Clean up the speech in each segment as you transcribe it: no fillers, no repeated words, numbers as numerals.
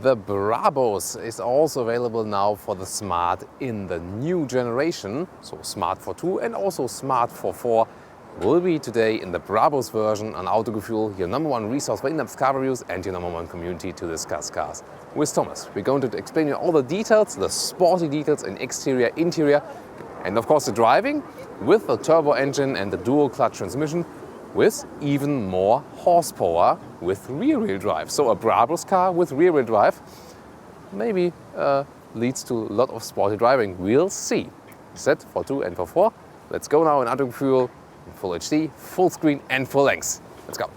The Brabus is also available now for the Smart in the new generation. So Smart fortwo and also Smart forfour will be today in the Brabus version on Autogefühl, your #1 resource for in-depth car reviews and your #1 community to discuss cars. With Thomas, we're going to explain you all the details, the sporty details in exterior, interior, and of course the driving with the turbo engine and the dual clutch transmission with even more horsepower with rear-wheel drive. So a Brabus car with rear-wheel drive maybe leads to a lot of sporty driving. We'll see. Set fortwo and forfour. Let's go now in Autogefühl in full HD, full screen and full length. Let's go.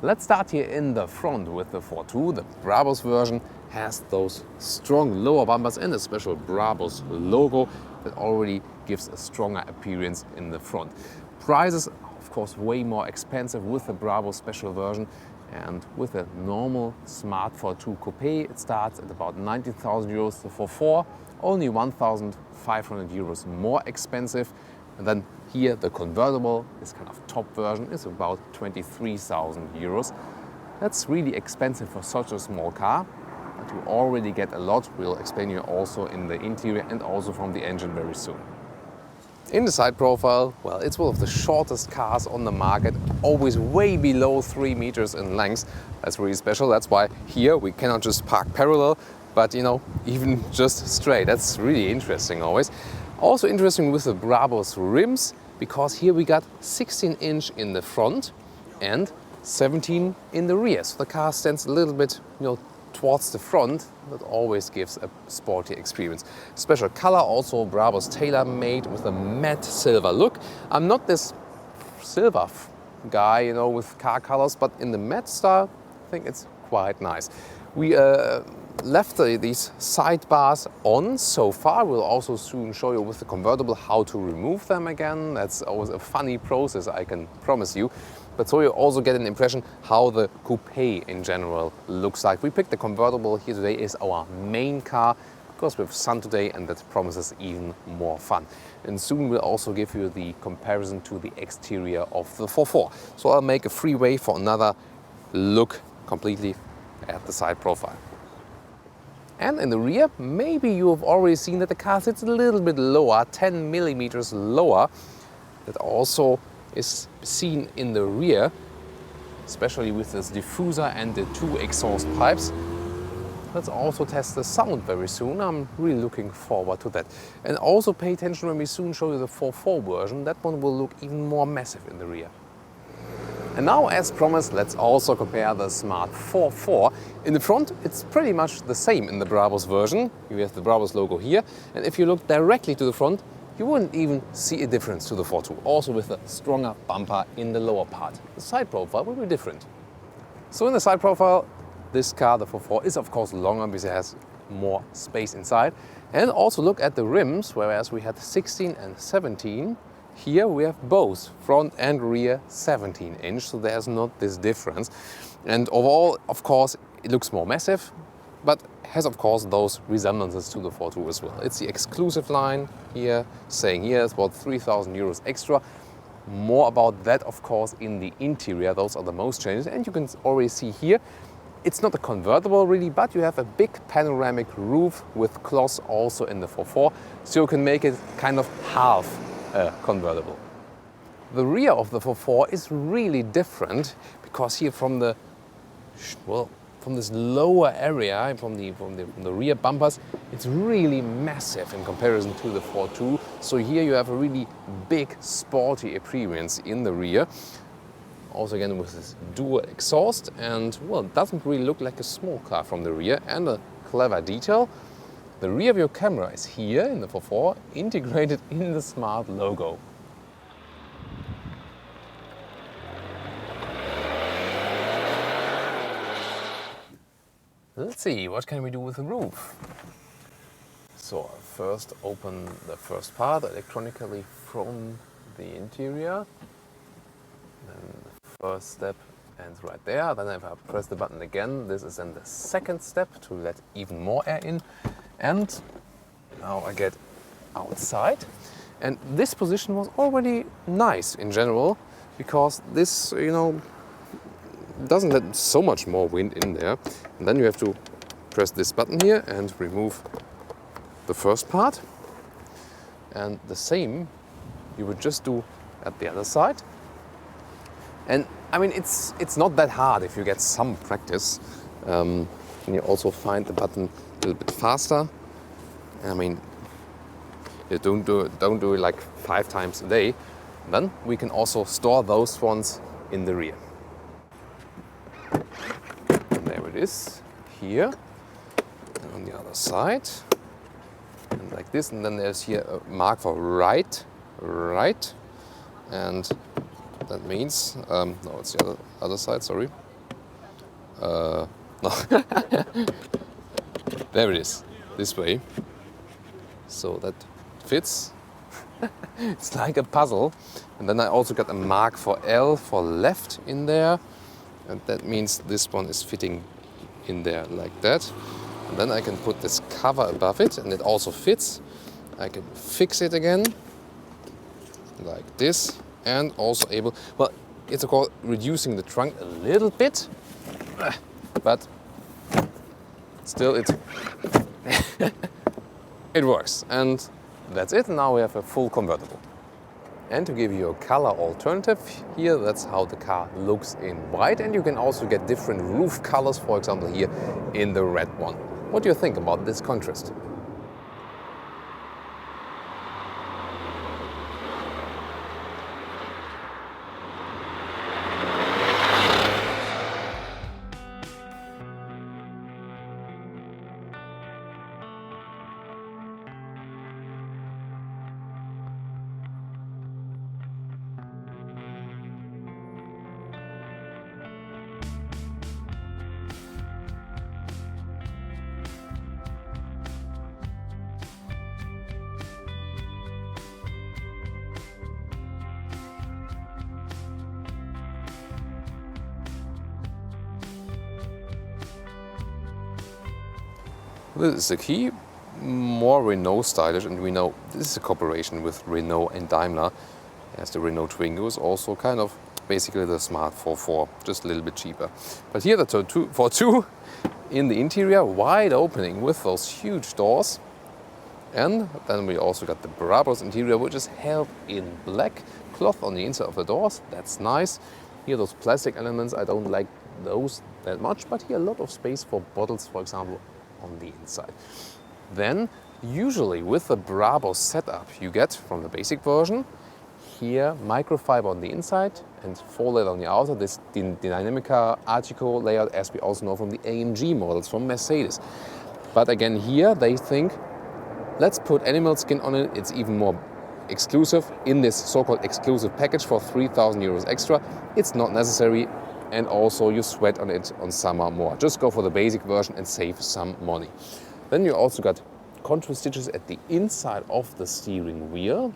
Let's start here in the front with the fortwo. The Brabus version has those strong lower bumpers and a special Brabus logo that already gives a stronger appearance in the front. Prices, of course, way more expensive with the Brabus special version, and with a normal Smart fortwo coupe it starts at about 19,000 euros. The forfour only 1,500 euros more expensive. And then here the convertible, this kind of top version, is about 23,000 euros. That's really expensive for such a small car, but you already get a lot. We'll explain you also in the interior and also from the engine very soon. In the side profile, well, it's one of the shortest cars on the market, always way below 3 meters in length. That's really special. That's why here we cannot just park parallel, but even just straight. That's really interesting always. Also interesting with the Brabus rims, because here we got 16-inch in the front and 17 in the rear. So the car stands a little bit towards the front. That always gives a sporty experience. Special color also, Brabus tailor-made with a matte silver look. I'm not this silver guy, with car colors, but in the matte style, I think it's quite nice. We left these sidebars on so far. We'll also soon show you with the convertible how to remove them again. That's always a funny process, I can promise you. But so you also get an impression how the coupe in general looks like. We picked the convertible here today as our main car because we have sun today, and that promises even more fun. And soon we'll also give you the comparison to the exterior of the forfour. So I'll make a freeway for another look completely at the side profile. And in the rear, maybe you have already seen that the car sits a little bit lower, 10 millimeters lower. That also is seen in the rear, especially with this diffuser and the 2 exhaust pipes. Let's also test the sound very soon. I'm really looking forward to that. And also pay attention when we soon show you the forfour version. That one will look even more massive in the rear. And now, as promised, let's also compare the Smart forfour. In the front, it's pretty much the same in the Brabus version. You have the Brabus logo here. And if you look directly to the front, you wouldn't even see a difference to the fortwo. Also with a stronger bumper in the lower part. The side profile will be different. So in the side profile, this car, the forfour, is of course longer because it has more space inside. And also look at the rims, whereas we had 16 and 17. Here we have both front and rear 17-inch, so there's not this difference. And overall, of course, it looks more massive, but has of course those resemblances to the fortwo as well. It's the exclusive line here, saying here it's about 3,000 euros extra. More about that, of course, in the interior. Those are the most changes, and you can already see here, it's not a convertible really, but you have a big panoramic roof with cloth also in the forfour, so you can make it kind of half convertible. The rear of the forfour is really different because here from this lower area, from the rear bumpers, it's really massive in comparison to the fortwo. So here you have a really big sporty appearance in the rear. Also again with this dual exhaust, and well, it doesn't really look like a small car from the rear. And a clever detail, the rear view camera is here in the forfour, integrated in the Smart logo. let's see, what can we do with the roof? So first open the first part electronically from the interior. Then the first step ends right there. Then if I press the button again, this is then the second step to let even more air in. And now I get outside. And this position was already nice in general, because this, doesn't let so much more wind in there. And then you have to press this button here and remove the first part. And the same you would just do at the other side. And I mean, it's not that hard if you get some practice. And you also find the button a little bit faster. I mean, you don't do it like 5 times a day. Then we can also store those ones in the rear. And there it is, here, and on the other side, and like this. And then there's here a mark for right, and that means, no, it's the other side, sorry. No, there it is, this way. So that fits. It's like a puzzle. And then I also got a mark for L for left in there. And that means this one is fitting in there like that. And then I can put this cover above it, and it also fits. I can fix it again, like this. And also able, well, it's of course reducing the trunk a little bit, but still it works. And that's it. Now we have a full convertible. And to give you a color alternative here, that's how the car looks in white. And you can also get different roof colors, for example here in the red one. What do you think about this contrast? This is the key, more Renault stylish, and we know this is a cooperation with Renault and Daimler, as the Renault Twingo is also kind of basically the smart 4four, just a little bit cheaper. But here the fortwo in the interior, wide opening with those huge doors. And then we also got the Brabus interior, which is held in black, cloth on the inside of the doors, that's nice. Here those plastic elements, I don't like those that much, but here a lot of space for bottles, for example, on the inside. Then, usually with the Brabus setup, you get from the basic version here microfiber on the inside and faux leather on the outside. This Dynamica Artico layout, as we also know from the AMG models from Mercedes. But again, here they think, let's put animal skin on it. It's even more exclusive in this so-called exclusive package for 3,000 euros extra. It's not necessary. And also you sweat on it on summer more. Just go for the basic version and save some money. Then you also got contour stitches at the inside of the steering wheel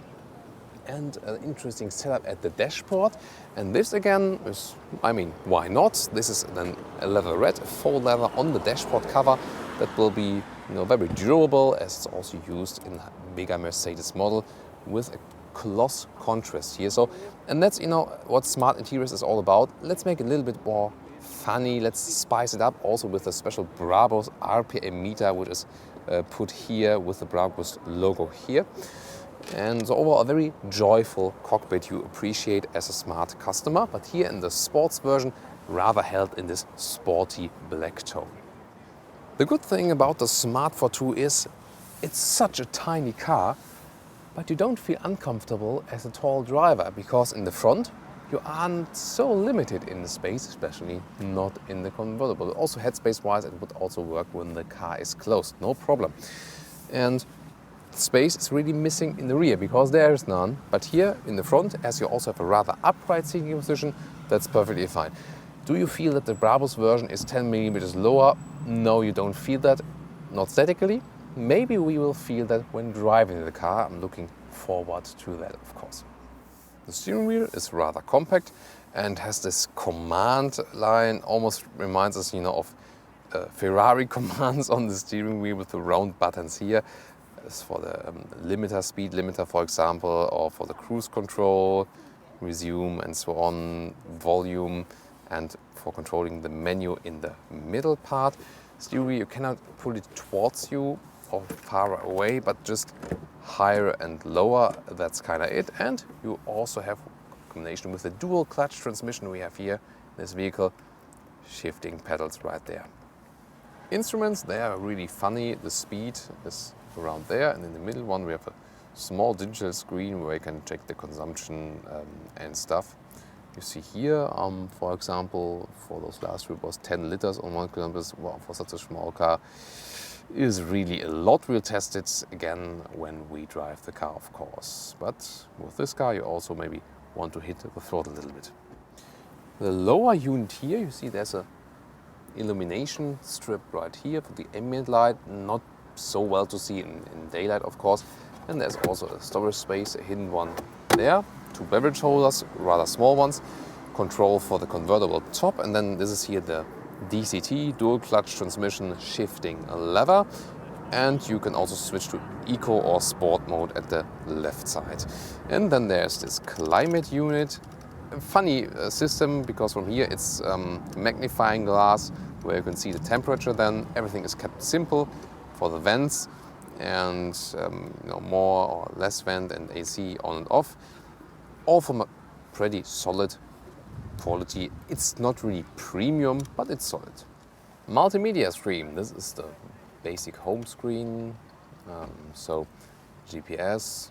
and an interesting setup at the dashboard. And this again is, I mean, why not? This is then a leatherette, a faux leather on the dashboard cover that will be very durable, as it's also used in a bigger Mercedes model with a gloss contrast here. So, and that's what smart interiors is all about. Let's make it a little bit more funny. Let's spice it up also with a special Brabus RPM meter, which is put here with the Brabus logo here. And so overall a very joyful cockpit you appreciate as a smart customer. But here in the sports version, rather held in this sporty black tone. The good thing about the Smart fortwo is it's such a tiny car, but you don't feel uncomfortable as a tall driver, because in the front you aren't so limited in the space, especially not in the convertible. Also headspace-wise, it would also work when the car is closed, no problem. And space is really missing in the rear because there is none. But here in the front, as you also have a rather upright seating position, that's perfectly fine. Do you feel that the Brabus version is 10 millimeters lower? No, you don't feel that, not statically. Maybe we will feel that when driving the car. I'm looking forward to that, of course. The steering wheel is rather compact and has this command line, almost reminds us, of Ferrari commands on the steering wheel with the round buttons here. It's for the limiter, speed limiter, for example, or for the cruise control, resume and so on, volume, and for controlling the menu in the middle part. Steering wheel, you cannot pull it towards you or far away, but just higher and lower, that's kind of it. And you also have a combination with the dual clutch transmission we have here in this vehicle, shifting pedals right there. Instruments, they are really funny. The speed is around there, and in the middle one we have a small digital screen where you can check the consumption and stuff. You see here, for example, for those last reports, 10 liters on 1 kilometer. Wow, for such a small car is really a lot. We'll test it again when we drive the car, of course. But with this car, you also maybe want to hit the throttle a little bit. The lower unit here, you see there's a illumination strip right here for the ambient light, not so well to see in daylight, of course. And there's also a storage space, a hidden one there. 2 beverage holders, rather small ones. Control for the convertible top, and then this is here the DCT, dual clutch transmission shifting lever. And you can also switch to eco or sport mode at the left side. And then there's this climate unit. A funny system, because from here it's magnifying glass where you can see the temperature. Then everything is kept simple for the vents, and more or less vent and AC on and off, all from a pretty solid quality. It's not really premium, but it's solid. Multimedia screen, this is the basic home screen. So GPS,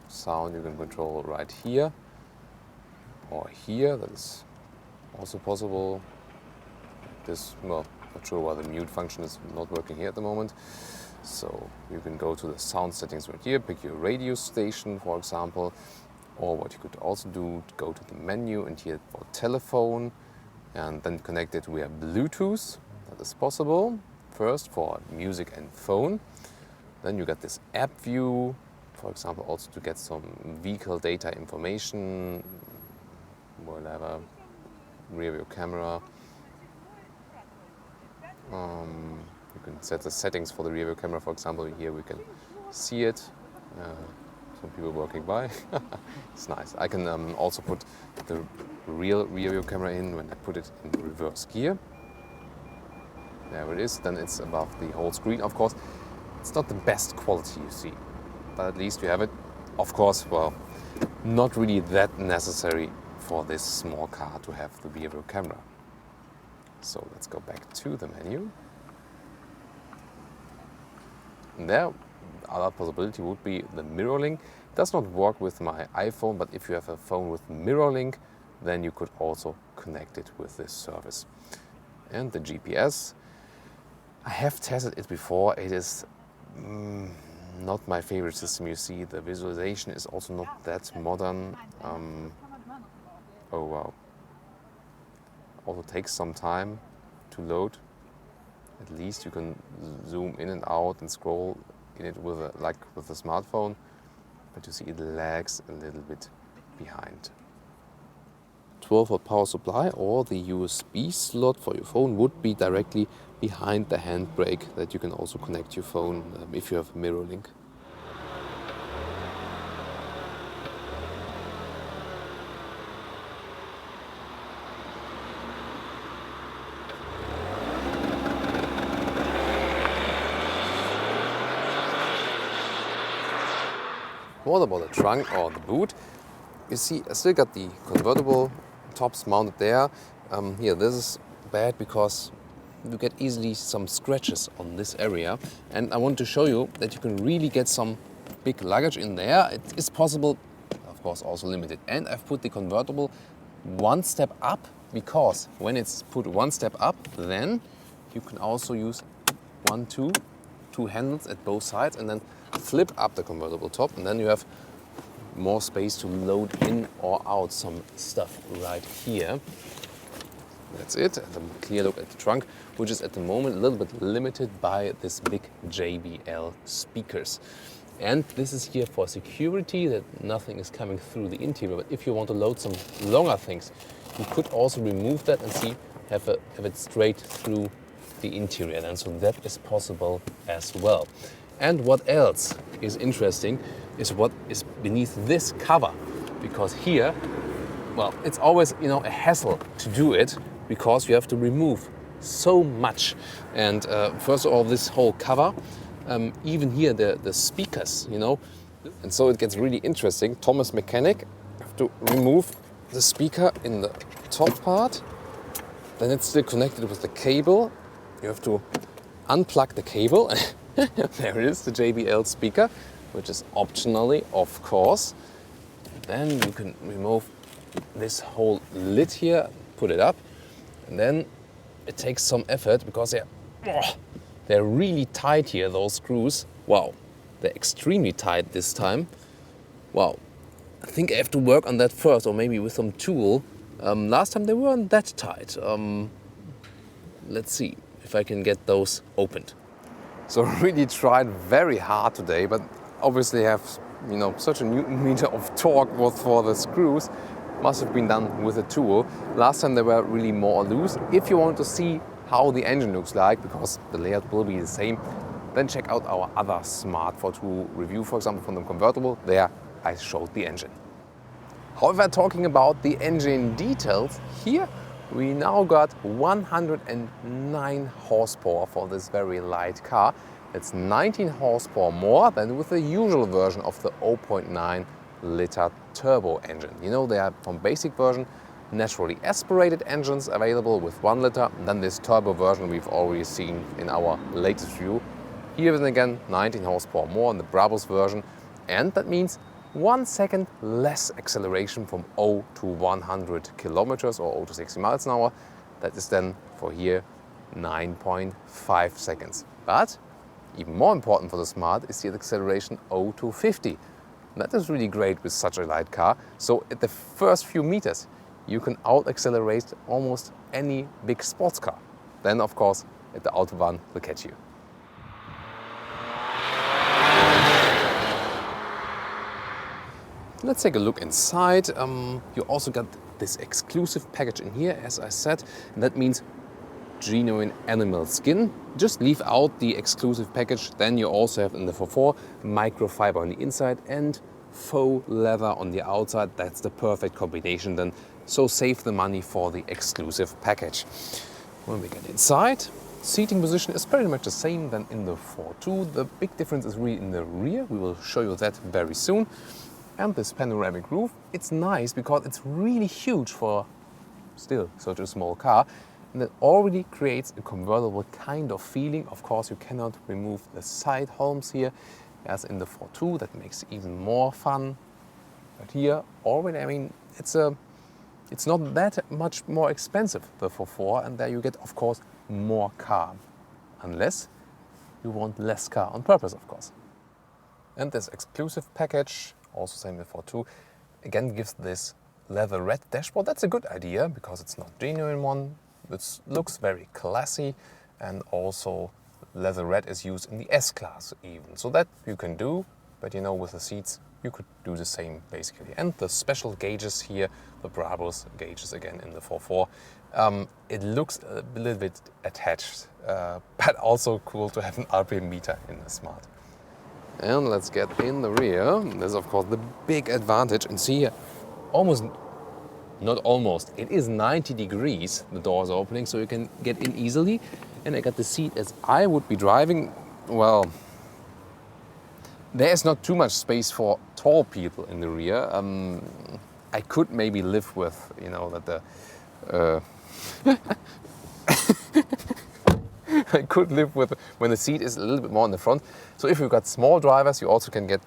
sound you can control right here or here, that is also possible. This, well, not sure why the mute function is not working here at the moment. So you can go to the sound settings right here, pick your radio station, for example, or what you could also do, go to the menu and here for telephone, and then connect it via Bluetooth. That is possible. First for music and phone. Then you get this app view, for example, also to get some vehicle data information, whatever, rear view camera. You can set the settings for the rear view camera, for example. Here we can see it. Some people walking by. It's nice. I can also put the real rear view camera in when I put it in reverse gear. There it is. Then it's above the whole screen. Of course, it's not the best quality you see, but at least you have it. Of course, well, not really that necessary for this small car to have the rear view camera. So let's go back to the menu. And there, other possibility would be the mirror link. It does not work with my iPhone, but if you have a phone with mirror link, then you could also connect it with this service. And the GPS, I have tested it before. It is not my favorite system. You see, the visualization is also not that modern. Oh wow. Also takes some time to load. At least you can zoom in and out and scroll in it like with a smartphone, but you see it lags a little bit behind. 12-volt power supply or the USB slot for your phone would be directly behind the handbrake, that you can also connect your phone if you have a mirror link. What about the trunk or the boot? You see, I still got the convertible tops mounted there. Here, this is bad because you get easily some scratches on this area. And I want to show you that you can really get some big luggage in there. It is possible, of course, also limited. And I've put the convertible one step up, because when it's put one step up, then you can also use two handles at both sides and then flip up the convertible top, and then you have more space to load in or out some stuff right here. That's it. And a clear look at the trunk, which is at the moment a little bit limited by this big JBL speakers. And this is here for security, that nothing is coming through the interior. But if you want to load some longer things, you could also remove that and have it straight through the interior. And so that is possible as well. And what else is interesting is what is beneath this cover. Because here, well, it's always, a hassle to do it because you have to remove so much. And first of all, this whole cover, even here, the speakers, and so it gets really interesting. Thomas Mechanic, you have to remove the speaker in the top part. Then it's still connected with the cable. You have to unplug the cable. There it is, the JBL speaker, which is optionally, of course. Then you can remove this whole lid here, put it up, and then it takes some effort because they're really tight here, those screws. Wow, they're extremely tight this time. Wow, I think I have to work on that first, or maybe with some tool. Last time they weren't that tight. Let's see if I can get those opened. So I really tried very hard today, but obviously have such a Newton meter of torque for the screws. Must have been done with a tool. Last time they were really more loose. If you want to see how the engine looks like, because the layout will be the same, then check out our other smart fortwo review, for example, from the convertible. There I showed the engine. However, talking about the engine details, here we now got 109 horsepower for this very light car. It's 19 horsepower more than with the usual version of the 0.9 liter turbo engine. They are from basic version, naturally aspirated engines available with 1 liter, and then this turbo version we've already seen in our latest review. Here then again, 19 horsepower more in the Brabus version, and that means 1 second less acceleration from 0 to 100 kilometers or 0 to 60 miles an hour. That is then for here 9.5 seconds. But even more important for the Smart is the acceleration 0 to 50. That is really great with such a light car. So at the first few meters, you can out-accelerate almost any big sports car. Then, of course, at the Autobahn will catch you. Let's take a look inside. You also got this exclusive package in here, as I said, and that means genuine animal skin. Just leave out the exclusive package, then you also have in the forfour microfiber on the inside and faux leather on the outside. That's the perfect combination then, so save the money for the exclusive package. When we get inside, seating position is pretty much the same than in the fortwo. The big difference is really in the rear. We will show you that very soon. And this panoramic roof, it's nice because it's really huge for still such a small car. And it already creates a convertible kind of feeling. Of course, you cannot remove the side homes here, as in the fortwo. That makes it even more fun. But here, already, it's not that much more expensive, the forfour, and there you get, of course, more car. Unless you want less car on purpose, of course. And this exclusive package, also same with fortwo, again gives this leather red dashboard. That's a good idea because it's not genuine one. It looks very classy, and also leather red is used in the S-Class even. So that you can do, but with the seats you could do the same basically. And the special gauges here, the Brabus gauges again in the forfour. It looks a little bit attached, but also cool to have an RPM meter in the Smart. And let's get in the rear. This is of course the big advantage. And see here, it is 90 degrees, the doors are opening, so you can get in easily. And I got the seat as I would be driving. Well, there is not too much space for tall people in the rear. I could maybe live with, that the... I could live with when the seat is a little bit more in the front. So if you've got small drivers, you also can get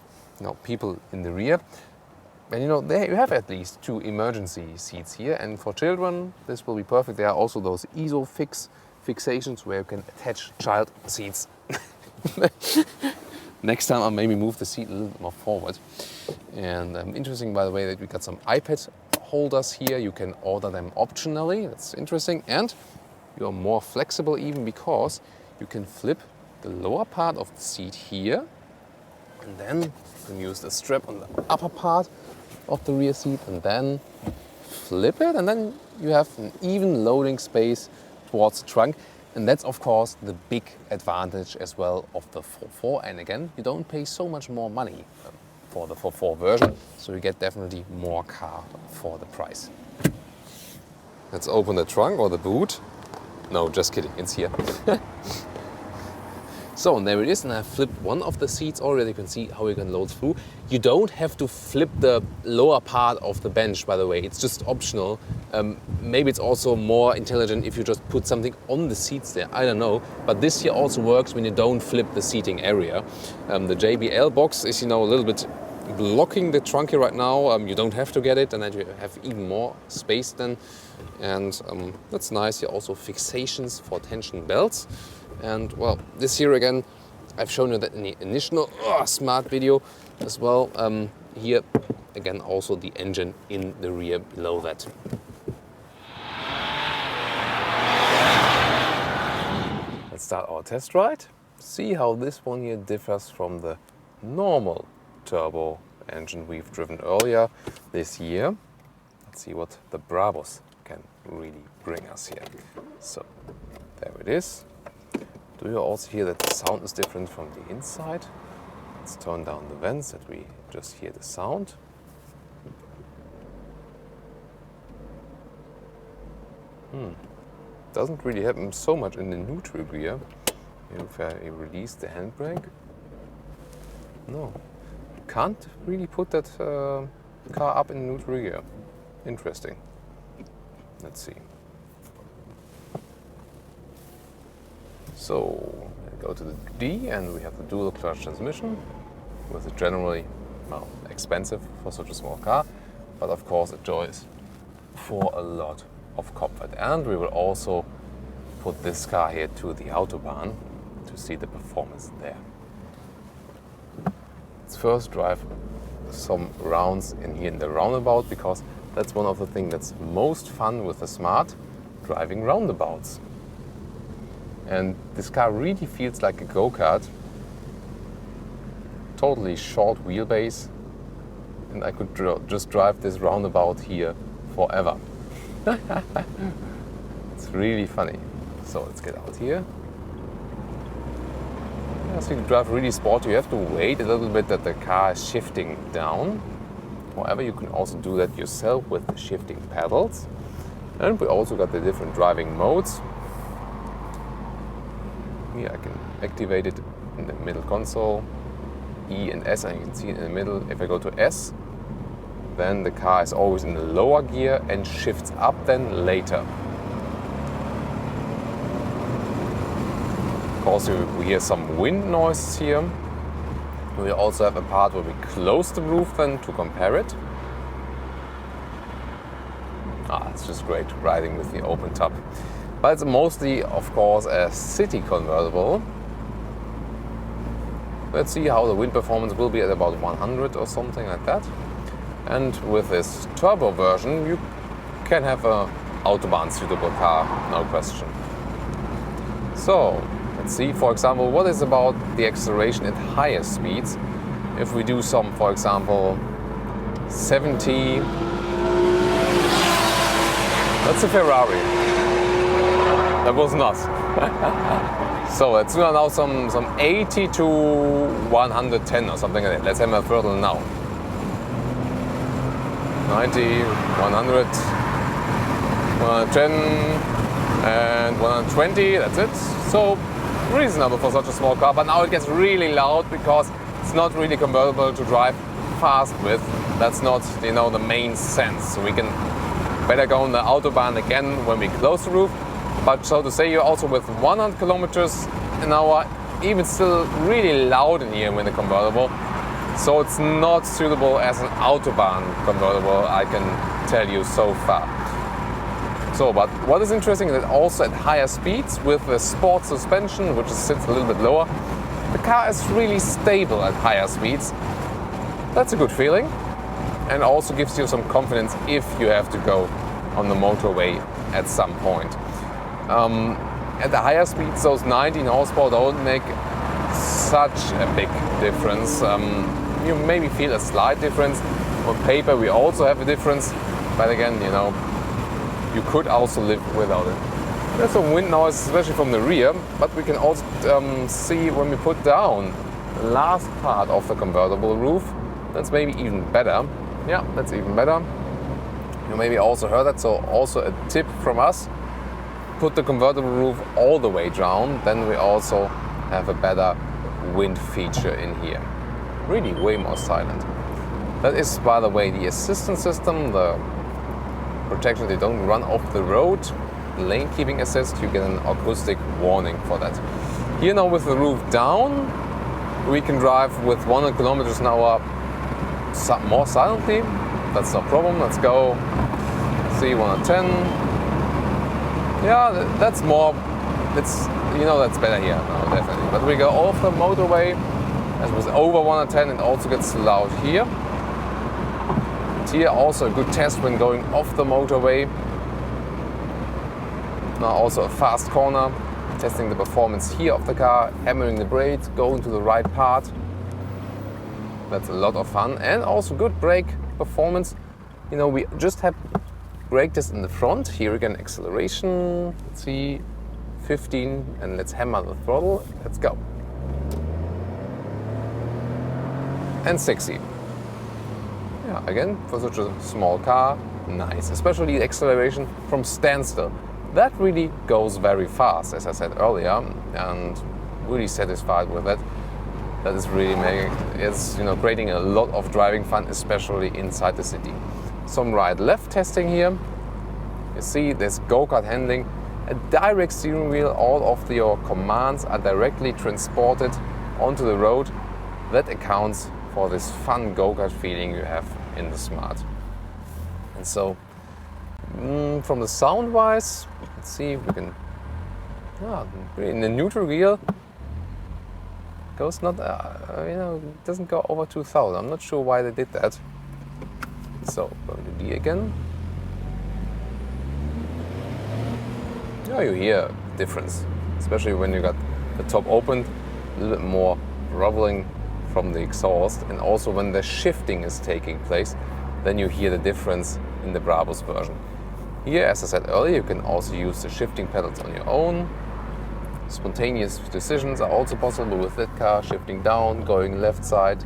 people in the rear. And there you have at least 2 emergency seats here. And for children, this will be perfect. There are also those fixations where you can attach child seats. Next time I'll maybe move the seat a little bit more forward. And interesting, by the way, that we got some iPad holders here. You can order them optionally. That's interesting. And you're more flexible even because you can flip the lower part of the seat here. And then you can use the strap on the upper part of the rear seat and then flip it. And then you have an even loading space towards the trunk. And that's, of course, the big advantage as well of the forfour. And again, you don't pay so much more money for the forfour version, so you get definitely more car for the price. Let's open the trunk or the boot. No, just kidding, it's here. So, and there it is, and I flipped one of the seats already. You can see how you can load through. You don't have to flip the lower part of the bench, by the way. It's just optional. Maybe it's also more intelligent if you just put something on the seats there. I don't know. But this here also works when you don't flip the seating area. The JBL box is, a little bit blocking the trunk here right now. You don't have to get it, and then you have even more space then. And that's nice. Here also fixations for tension belts. And well, this here again, I've shown you that in the initial smart video as well. Here again, also the engine in the rear below that. Let's start our test ride. See how this one here differs from the normal turbo engine we've driven earlier this year. Let's see what the Brabus can really bring us here. So there it is. Do you also hear that the sound is different from the inside? Let's turn down the vents that we just hear the sound. Doesn't really happen so much in the neutral gear. If I release the handbrake. No, can't really put that car up in neutral gear. Interesting. Let's see. So, I go to the D and we have the dual clutch transmission, with a generally, well, expensive for such a small car, but of course it enjoys for a lot of comfort. And we will also put this car here to the Autobahn to see the performance there. Let's first drive some rounds in here in the roundabout, because that's one of the things that's most fun with the Smart, driving roundabouts. And this car really feels like a go-kart. Totally short wheelbase. And I could just drive this roundabout here forever. It's really funny. So let's get out here. So you can drive really sporty. You have to wait a little bit that the car is shifting down. However, you can also do that yourself with the shifting pedals. And we also got the different driving modes. Here I can activate it in the middle console, E and S, and you can see it in the middle. If I go to S, then the car is always in the lower gear and shifts up then later. Of course, we hear some wind noises here. We also have a part where we close the roof then to compare it. It's just great riding with the open top. But it's mostly, of course, a city convertible. Let's see how the wind performance will be at about 100 or something like that. And with this turbo version, you can have an Autobahn suitable car, no question. So, let's see, for example, what is about the acceleration at higher speeds. If we do some, for example, 70. That's a Ferrari. That was not. So let's do now some 80 to 110 or something like that. Let's have a throttle now. 90, 100, 110 and 120, that's it. So reasonable for such a small car, but now it gets really loud because it's not really convertible to drive fast with. That's not, the main sense. So we can better go on the Autobahn again when we close the roof. But so to say, you're also with 100 kilometers an hour, even still really loud in here with the convertible. So it's not suitable as an Autobahn convertible, I can tell you so far. So, but what is interesting is that also at higher speeds with the sport suspension, which sits a little bit lower, the car is really stable at higher speeds. That's a good feeling. and also gives you some confidence if you have to go on the motorway at some point. At the higher speeds, those 19 horsepower don't make such a big difference. You maybe feel a slight difference. On paper we also have a difference, but again, you know, you could also live without it. There's some wind noise, especially from the rear, but we can also see when we put down the last part of the convertible roof. That's maybe even better. Yeah, that's even better. You maybe also heard that, so also a tip from us. Put the convertible roof all the way down, then we also have a better wind feature in here. Really way more silent. That is, by the way, the assistance system, the protection they don't run off the road, the lane keeping assist, you get an acoustic warning for that. Here now with the roof down, we can drive with 100 kilometers an hour more silently. That's no problem. Let's go. See, 110. Yeah, that's more, it's, you know, that's better here now, definitely. But we go off the motorway, as with over 110, it also gets loud here. Here also a good test when going off the motorway. Now also a fast corner, testing the performance here of the car, hammering the brakes, going to the right part. That's a lot of fun, and also good brake performance. You know, we just have brake test in the front. Here again, acceleration. Let's see, 15, and let's hammer the throttle. Let's go. And 60. Yeah, again, for such a small car, nice. Especially the acceleration from standstill. That really goes very fast, as I said earlier, and really satisfied with that. That is really creating a lot of driving fun, especially inside the city. Some right-left testing here. You see this go-kart handling, a direct steering wheel. All of your commands are directly transported onto the road. That accounts for this fun go-kart feeling you have in the Smart. And so, from the sound-wise, let's see if we can. In the neutral gear, goes not, it doesn't go over 2000. I'm not sure why they did that. So, going to D again. Yeah, you hear a difference, especially when you got the top opened, a little bit more rumbling from the exhaust, and also when the shifting is taking place, then you hear the difference in the Brabus version. Here, as I said earlier, you can also use the shifting pedals on your own. Spontaneous decisions are also possible with that car, shifting down, going left side,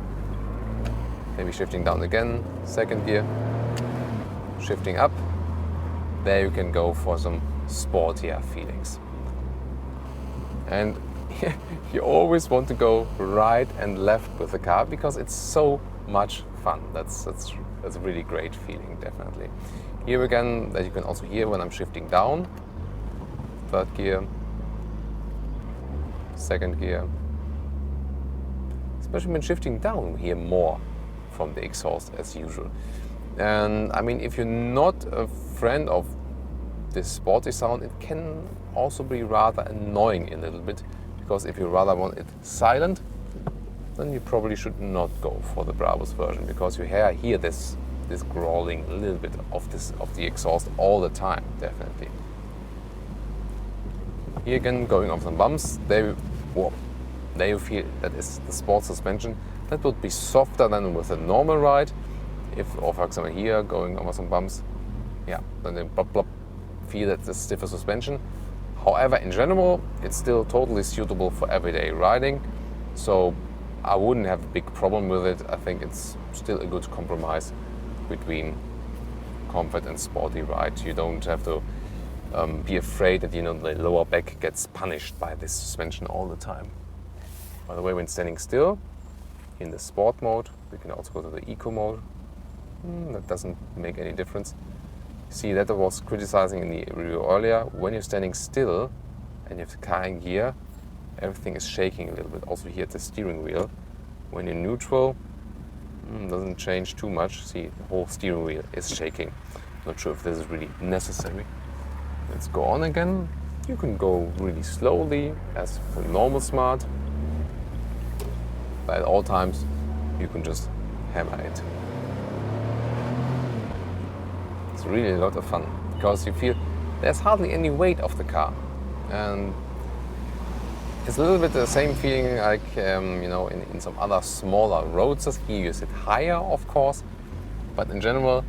maybe shifting down again, second gear, shifting up. There you can go for some sportier feelings. And you always want to go right and left with the car because it's so much fun. That's a really great feeling, definitely. Here again, that you can also hear when I'm shifting down, third gear, second gear. Especially when shifting down, we hear more from the exhaust as usual. And I mean, if you're not a friend of this sporty sound, it can also be rather annoying a little bit, because if you rather want it silent, then you probably should not go for the Brabus version, because you hear this growling a little bit of the exhaust all the time, definitely. Here again, going off some bumps, there you feel that is the sport suspension. That would be softer than with a normal ride. Or for example here, going over some bumps, yeah, then they blop blop, feel that the stiffer suspension. However, in general, it's still totally suitable for everyday riding, so I wouldn't have a big problem with it. I think it's still a good compromise between comfort and sporty ride. You don't have to be afraid that the lower back gets punished by this suspension all the time. By the way, when standing still in the sport mode, we can also go to the eco mode. That doesn't make any difference. See, that I was criticizing in the review earlier. When you're standing still and you have the car in gear, everything is shaking a little bit. Also here at the steering wheel. When you're neutral, doesn't change too much. See, the whole steering wheel is shaking. Not sure if this is really necessary. Let's go on again. You can go really slowly as for normal Smart. But at all times, you can just hammer it. really a lot of fun because you feel there's hardly any weight of the car, and it's a little bit the same feeling like you know, in some other smaller roadsters. Here you sit higher, of course, but in general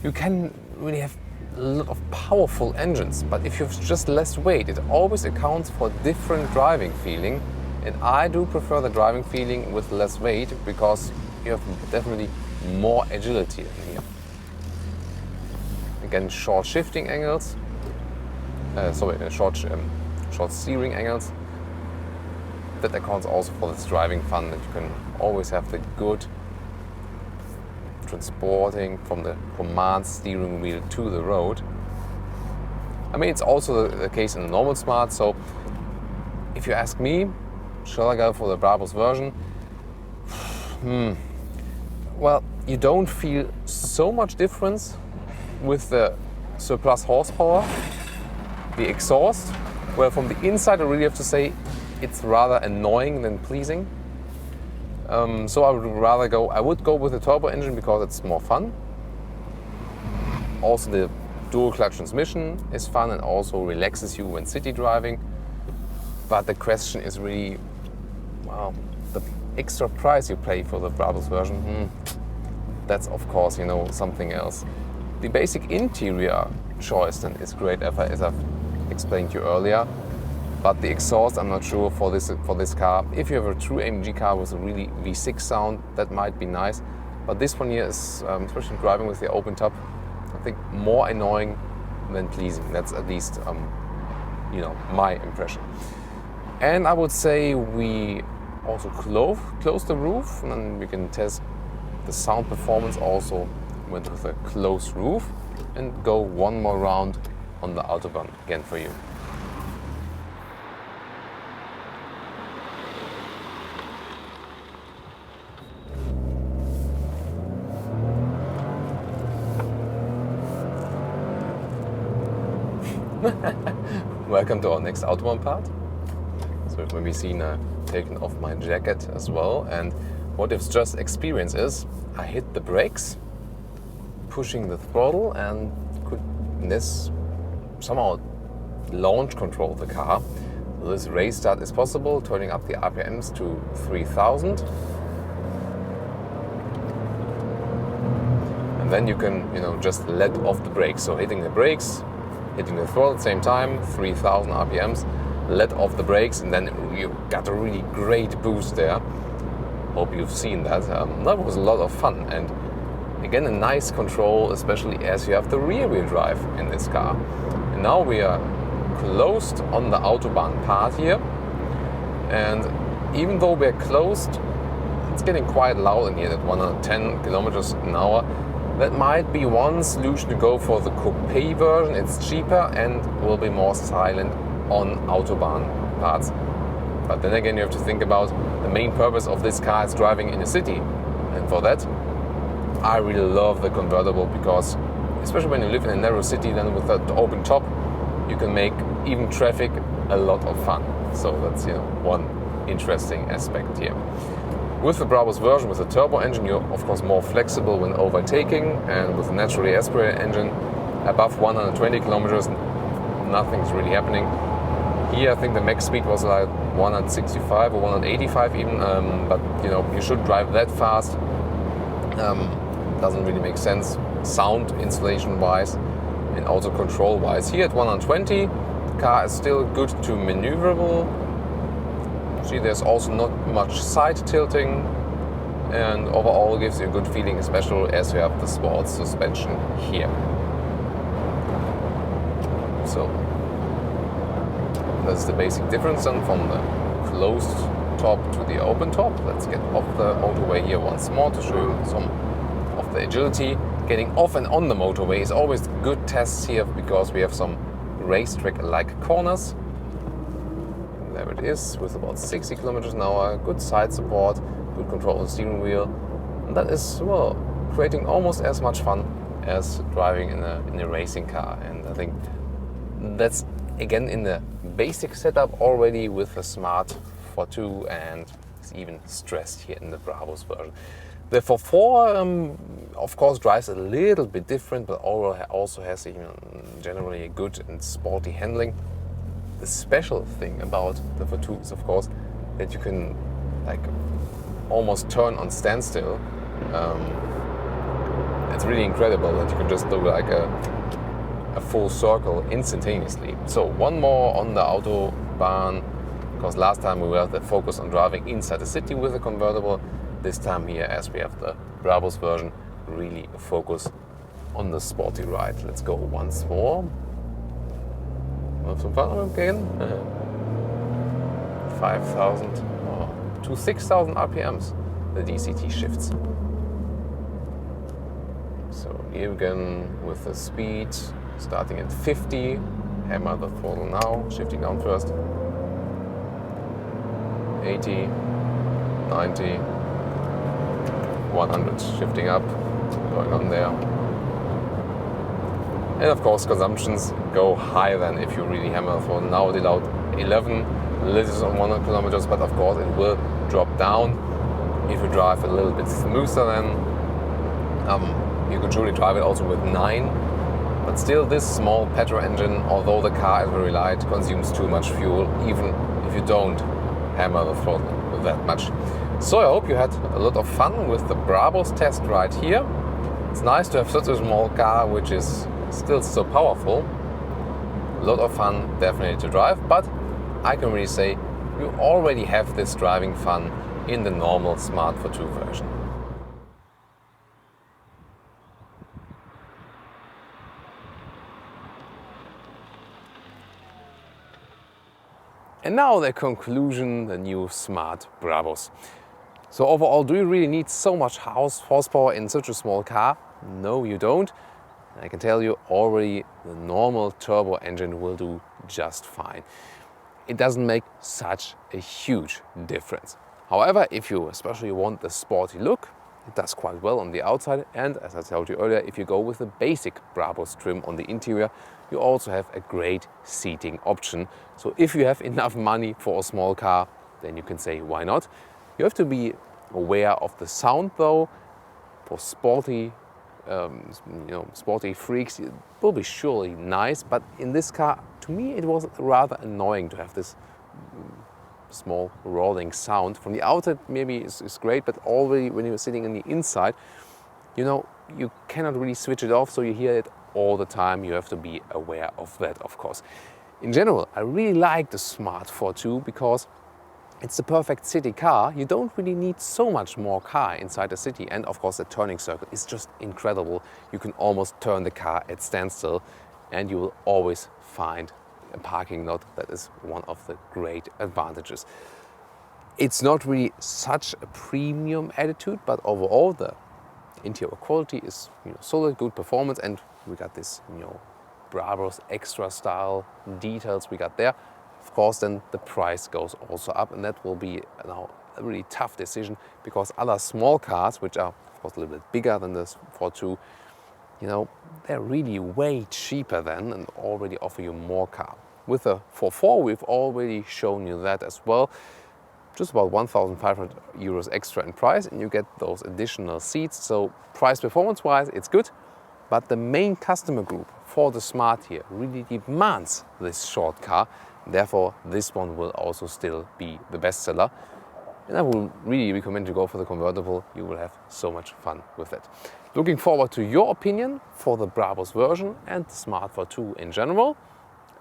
you can really have a lot of powerful engines. But if you have just less weight, it always accounts for different driving feeling, and I do prefer the driving feeling with less weight because you have definitely more agility in here. Again, short shifting angles, short steering angles. That accounts also for this driving fun, that you can always have the good transporting from the command steering wheel to the road. I mean, it's also the case in the normal Smart, so if you ask me, shall I go for the Brabus version? Well, you don't feel so much difference with the surplus horsepower. The exhaust, well, from the inside I really have to say it's rather annoying than pleasing. So I would go with the turbo engine because it's more fun. Also the dual clutch transmission is fun and also relaxes you when city driving. But the question is really, well, the extra price you pay for the Brabus version, that's of course, you know, something else. The basic interior choice then is great, as I've explained to you earlier. But the exhaust, I'm not sure for this car. If you have a true AMG car with a really V6 sound, that might be nice. But this one here is, especially driving with the open top, I think more annoying than pleasing. That's at least, you know, my impression. And I would say we also close the roof, and then we can test the sound performance also with a closed roof, and go one more round on the Autobahn again for you. Welcome to our next Autobahn part. So you've maybe seen taken off my jacket as well, and what you've just experienced is I hit the brakes, pushing the throttle, and could this somehow launch control the car. So this race start is possible, turning up the RPMs to 3000. And then you can, you know, just let off the brakes. So hitting the brakes, hitting the throttle at the same time, 3000 RPMs, let off the brakes, and then you got a really great boost there. Hope you've seen that. That was a lot of fun, and again a nice control, especially as you have the rear wheel drive in this car. And now we are closed on the Autobahn part here, and even though we're closed, it's getting quite loud in here at 110 kilometers an hour. That might be one solution to go for the coupe version. It's cheaper and will be more silent on Autobahn parts. But then again, you have to think about the main purpose of this car is driving in a city. And for that, I really love the convertible, because especially when you live in a narrow city, then with that open top, you can make even traffic a lot of fun. So that's, you know, one interesting aspect here. With the Brabus version, with the turbo engine, you're of course more flexible when overtaking, and with the naturally aspirated engine, above 120 kilometers, nothing's really happening. Here I think the max speed was like 165 or 185 even, but you know, you shouldn't drive that fast. Doesn't really make sense sound insulation wise and also control wise. Here at 120, the car is still good to maneuverable. See, there's also not much side tilting, and overall gives you a good feeling, especially as you have the sports suspension here. So that's the basic difference then from the closed top to the open top. Let's get off the motorway here once more to show you some of the agility. Getting off and on the motorway is always good tests here, because we have some racetrack-like corners. There it is, with about 60 kilometers an hour, good side support, good control on the steering wheel. And that is, well, creating almost as much fun as driving in a racing car. And I think that's, again, in the basic setup already with the Smart fortwo, and it's even stressed here in the Brabus version. The forfour, of course, drives a little bit different, but overall also has generally a good and sporty handling. The special thing about the forfour is, of course, that you can almost turn on standstill. It's really incredible that you can just do a full circle instantaneously. So one more on the Autobahn, because last time we were focused on driving inside the city with a convertible. This time here, as we have the Brabus version, really focus on the sporty ride. Let's go once more. Have some fun again. 5,000 to 6,000 RPMs the DCT shifts. So here again with the speed starting at 50, hammer the throttle now, shifting down first. 80, 90, 100, shifting up, going on there. And of course consumptions go higher than if you really hammer the throttle. Now it allowed 11 liters on 100 kilometers, but of course it will drop down if you drive a little bit smoother then. You could surely drive it also with 9, but still this small petrol engine, although the car is very light, consumes too much fuel, even if you don't hammer the throttle that much. So I hope you had a lot of fun with the Brabus test right here. It's nice to have such a small car which is still so powerful. A lot of fun definitely to drive, but I can really say you already have this driving fun in the normal Smart forfour version. And now the conclusion, the new Smart Brabus. So overall, do you really need so much horsepower in such a small car? No, you don't. I can tell you already the normal turbo engine will do just fine. It doesn't make such a huge difference. However, if you especially want the sporty look, it does quite well on the outside, and as I told you earlier, if you go with the basic Brabus trim on the interior, you also have a great seating option. So if you have enough money for a small car, then you can say why not. You have to be aware of the sound though. For sporty sporty freaks, it will be surely nice, but in this car, to me, it was rather annoying to have this small rolling sound. From the outside, maybe it's great, but already when you're sitting on the inside, you cannot really switch it off, so you hear it all the time. You have to be aware of that, of course. In general, I really like the Smart forfour because it's the perfect city car. You don't really need so much more car inside the city, and of course the turning circle is just incredible. You can almost turn the car at standstill, and you will always find a parking lot. That is one of the great advantages. It's not really such a premium attitude, but overall the interior quality is solid, good performance, and we got this Brabus extra style details we got there. Of course, then the price goes also up, and that will be now a really tough decision, because other small cars, which are of course a little bit bigger than this forfour, they're really way cheaper then and already offer you more car. With the forfour, we've already shown you that as well. Just about 1,500 euros extra in price, and you get those additional seats. So price performance wise, it's good. But the main customer group for the Smart here really demands this short car. Therefore, this one will also still be the best seller. And I will really recommend you go for the convertible. You will have so much fun with it. Looking forward to your opinion for the Brabus version and the Smart forfour in general.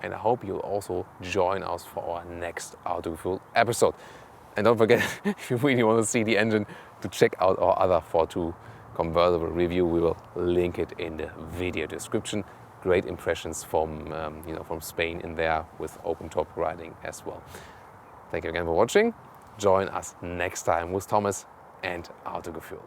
And I hope you'll also join us for our next Autogefühl episode. And don't forget, if you really want to see the engine, to check out our other forfour convertible review. We will link it in the video description. Great impressions from from Spain in there with open top riding as well. Thank you again for watching. Join us next time with Thomas and Autogefühl.